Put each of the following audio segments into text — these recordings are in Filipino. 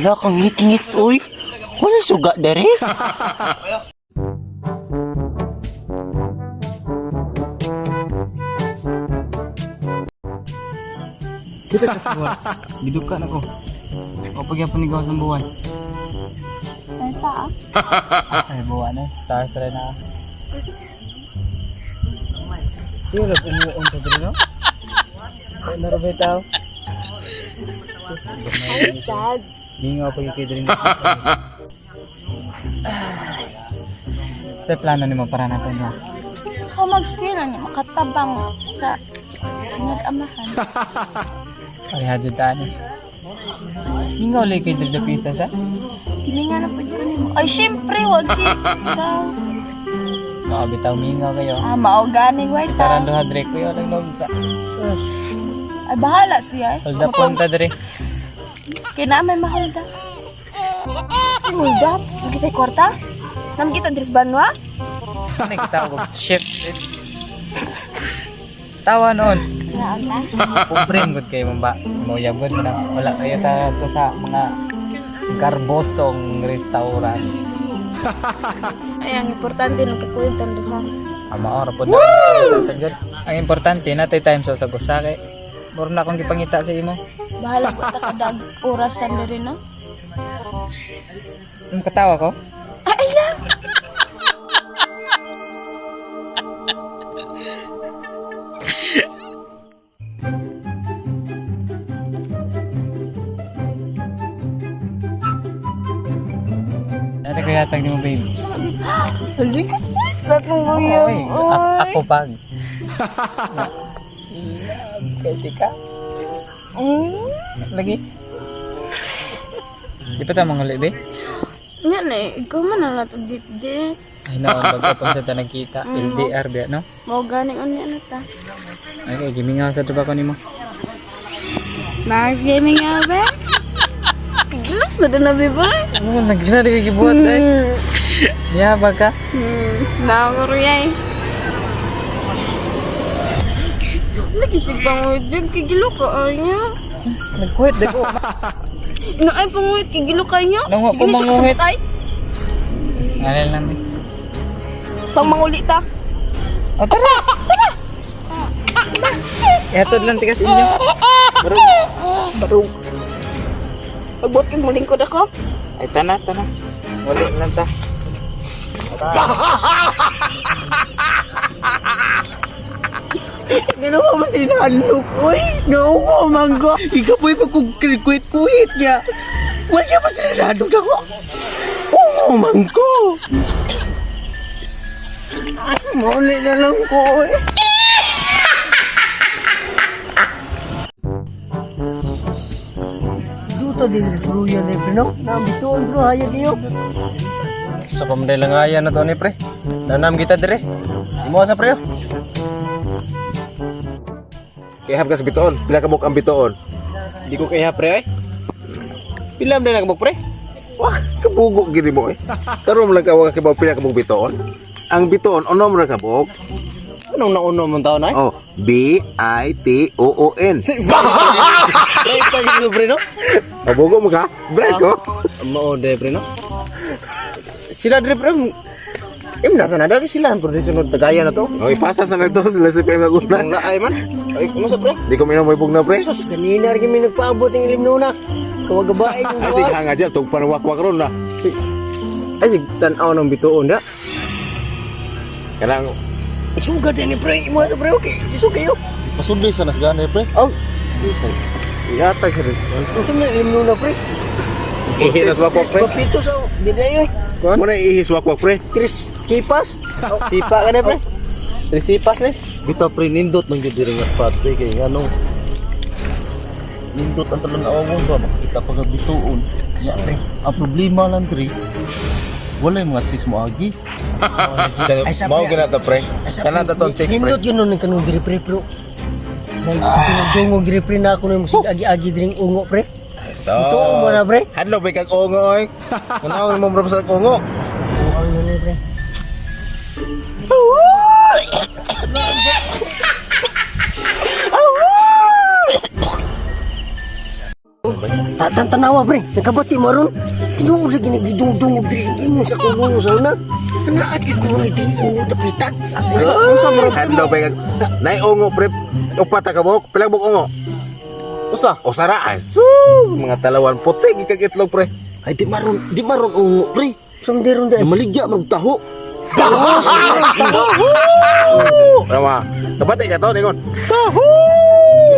Wala kang ngit-ngit, uy. Wala suga dere. Kita ka sa buwan. Biduka na ko. O pagyapon ni gawas ng buwan. Ay, taa. Ay, buwan eh. Taas rin na. Iyo na pumuon ka dito, no? Ay, narabay tao. Ay, dad. Mingaw pag ikay rin. Sa plano ni mo para natin na. Ako mag-school ni makatabang sa nag-amahan. Parehadyo taan eh. Mingaw ulit kay Dilda Pisa sa? Hininga na po ko nimo. Ay, syempre, wag kita. Baka bitaw mingaw kayo. Maoganing white ta. Tarando hadre ko yun. Nagnog ka. Ay, bahala siya. Hold up punta dre. Kaya may mahalda. Hold up? Nakita kwarta? Nam kita Dres Banwa? Nakita ko. Chef. Tawa noon. Naan na. Pupring good kayo mong ba? Moya good na. Wala kayo to sa mga garbosong restaurant. Ay, ang importante nung kakulit ang duha. Ama ora po na. Ang importante natay time sa sagusake. Muro na akong gipangita sa imo. Bahala po ta kadag orasan na rin, no? Yung katawa ko? Ay, lang! Ano kaya tag ni mo babe? Hindi ka sa kong Oy, ako pag. Kaya ka? Lagi? Di pa tayo manguli be? Yan eh, ikaw man ang natagdit-dit. Ay naon, bago pang sa ta nagkita. LDR ba no? Maoganing unya na ta. Ay, gimingaw sa tuba ko ni mo. Max Gaming nga ba? Gilas na doon na biboy. Ano, nagina di kagibuhat ay. Niya ba ka? Nakakuruyay. Nagisig pang uwid, kigilo ka niya. Nagkuhit, di ko. Ino ay panguhit, kigilo ka niya. Nang wa ko manguhit. Alal lang eh. Pang manguli ta. O tara! Eto lang tigas inyo. Barong. Pagbuot yung muling ko na ko. Ay, tana. Wala lang ta. Gano'n ka mas tinanok, uy. Nauko, manggo. Ikaw po'y pagkukwit-kuhit niya. Wala ka mas tinanok ako. Oo, manggo. Ay, muli na lang ko, uy. Duto din sa ruyan eh, pre, no? Nabituan ko, hayag iyo. Sa pamanday lang ayan na to ni pre. Nanam kita dire. Imo sa pre. Kaya ka sa bitoon. Pila ka muk ang bitoon. Di ko kaya pre ay. Pilam na nagbok pre. Wah, kabugok gini mo eh. Karon lang ka wa ka pila ka muk bitoon. Ang bitoon unom ra ka buk. Anong nauno mong taon ay? Oh, B-I-T-O-O-N. Right pa gino pre no? Kabugo mo ka? Break ko. Maode pre no. Sila dire pre. Nasa na daw sila ang sunod tagaya na to. Oh, ipasa sa na to sila sa PM Laguna. Ang naay man. Ay, kumusta pre? Di ko minom mo ibog na pre. Sus, ganina rin kami nagpaabot ng ilim nuna. Kawagabain yung Kasi hanga dyan, tug panwakwak ron na. Ay, sig tan-aw ng bituon da. Kanang Isugat yan ni pre. Imo sa pre, okay. Isugat yun. Pasundli sa nasgana pre. Oh, Yata sir. unsa man imno na pre? Ihis wakwak pre. Papito sa di na yun. Muna ihis wakwak pre. Chris Kipas. Sipa ka na pre. Resipas na. Bita pre nindot man gyud diri nga spot pre kay ano. Nindot ang talang awon ba makita pa nga bituon. Ya pre. Ang problema lang pre. Wala yung mga chicks mo agi. Ay, sa Mao pre. gina to pre. Kana ta tong chicks pre. Nindot yun nun kanong diri pre bro. Tinugdungog diri pre na ako na musig agi-agi diring ungo pre. So, Ito mo na pre. hadlo ba kag ungo oy. Kunaon mo bro sa ungo. Ang ano pre. Tantanawa pre, nakabati mo ron. Tinuod sa ginagidungdungog diri sa ingon sa kulungo sa una. Naagi ko ni di ungo tapitak. Unsa mo Hadlo ba kag nay ungo pre. Upat ka buhok, pila buhok ungo. Usa. O sara asus mga talawan puti kag itlog pre. Ay di maron ungo pre. Sumdiron di. Maligya magtaho. Tama. Kabati ka to ningon.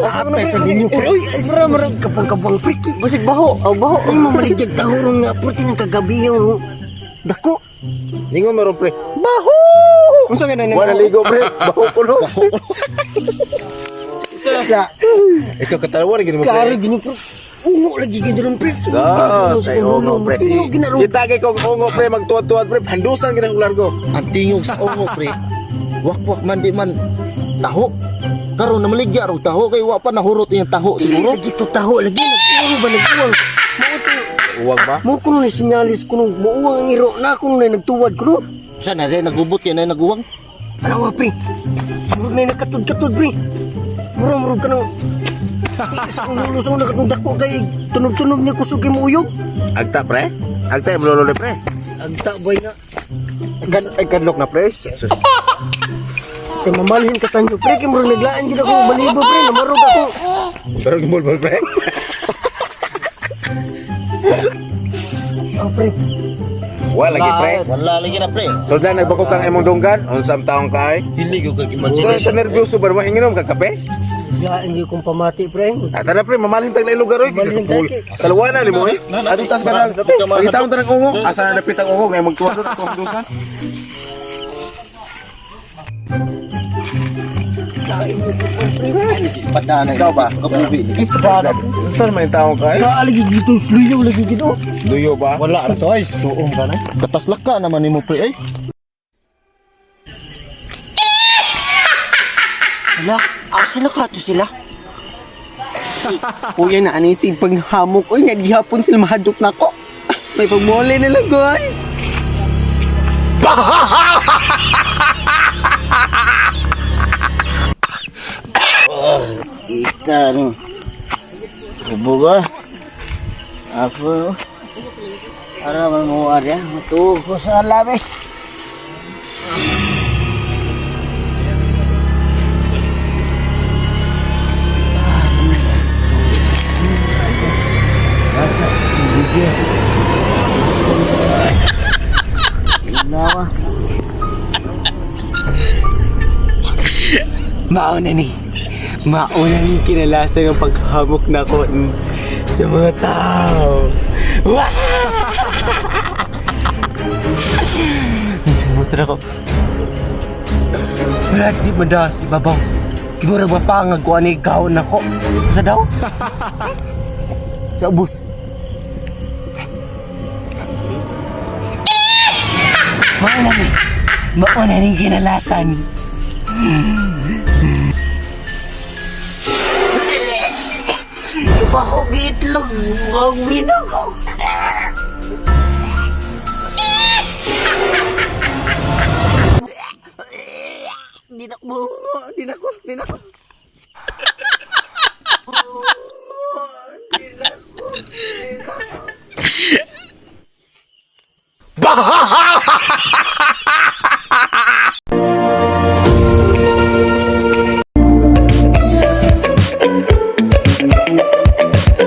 Atay sa dinyo pre. Uy, ay marang kapang-kapang pre. Basig baho. Aw baho. Ay mo maligid tahurong nga puti ng kagabi yung dako. Ningon meron pre. Unsa ka na ni? Wala ligo pre. Baho kulo. Ikaw katalawan gini mo Karo pre. gini pre. Ungo lagi gini pre. So, say ungo pre. Tingo ginarong. Itagay ko ungo pre magtuwad-tuwad pre. Handusan ginang ular ko. Ang tingog sa ungo pre wakwak man di man taho karon na maligya raw taho kay wa pa nahurot yung taho siguro Lagi to taho lagi nagtuwang ba nagtuwang. Uwag ba? Mo kuno ni sinyalis kuno muuwang ang iro na kuno na nagtuwad kuno. sana rin nagubot yan ay naguwang Ano pre? Murag na nakatud-katud pre. Murag ka nang sa ulo sa una katong dako kay tunog-tunog niya kusog kay muuyog. Agta pre? Agta yung lolo pre. Agta boy na. Ay kadlok na pre. Kay mamalhin ka tanyo pre kay murag naglaan gid ako balibo pre namarog ako. Pero gimol pre. Ah pre. Wala lagi pre. wala lagi na pre So dahil nagbakot kang imong dunggan, unsam taong kay? hindi ko kag So imagine sa nervyoso ba mo inginom ka kape? Laan gyud kong pamati pre. Tara pre, mamalhin tag lugar oy. Mamalhin tag- Sa luwana ni mo eh. Adto tas ka nang pagitaon ta ng ungo. Asa na napit ang ungo ngay magtuwa do atong dusa. padana Ikaw ba? kabubi ni Saan man yung taong kay? Kaaligi gito sluyo lagi gito. Duyo ba? Wala ra to ay tuong ka na. kataslak ka naman nimo pre ay Ala, asa na ka to sila? Kuya na aning sig paghamok oy nagihapon sila mahadok nako. May pagmole na lang ko ay. kita no bubuga ako ara man mo arya matu ko sa labi Nawa. Mauna ni. Mauna ni kinalasan ng paghamok na ko sa mga tao. Wah! Sumutra ko. Wala di madas ibabaw. Kimura ba pangag ko ani ikaw na ko. Sa daw? Sa ubos. Mauna ni. Mauna ni kinalasan. Baho gitlog, ang binago. Di na ko, di na ko. Di na ko.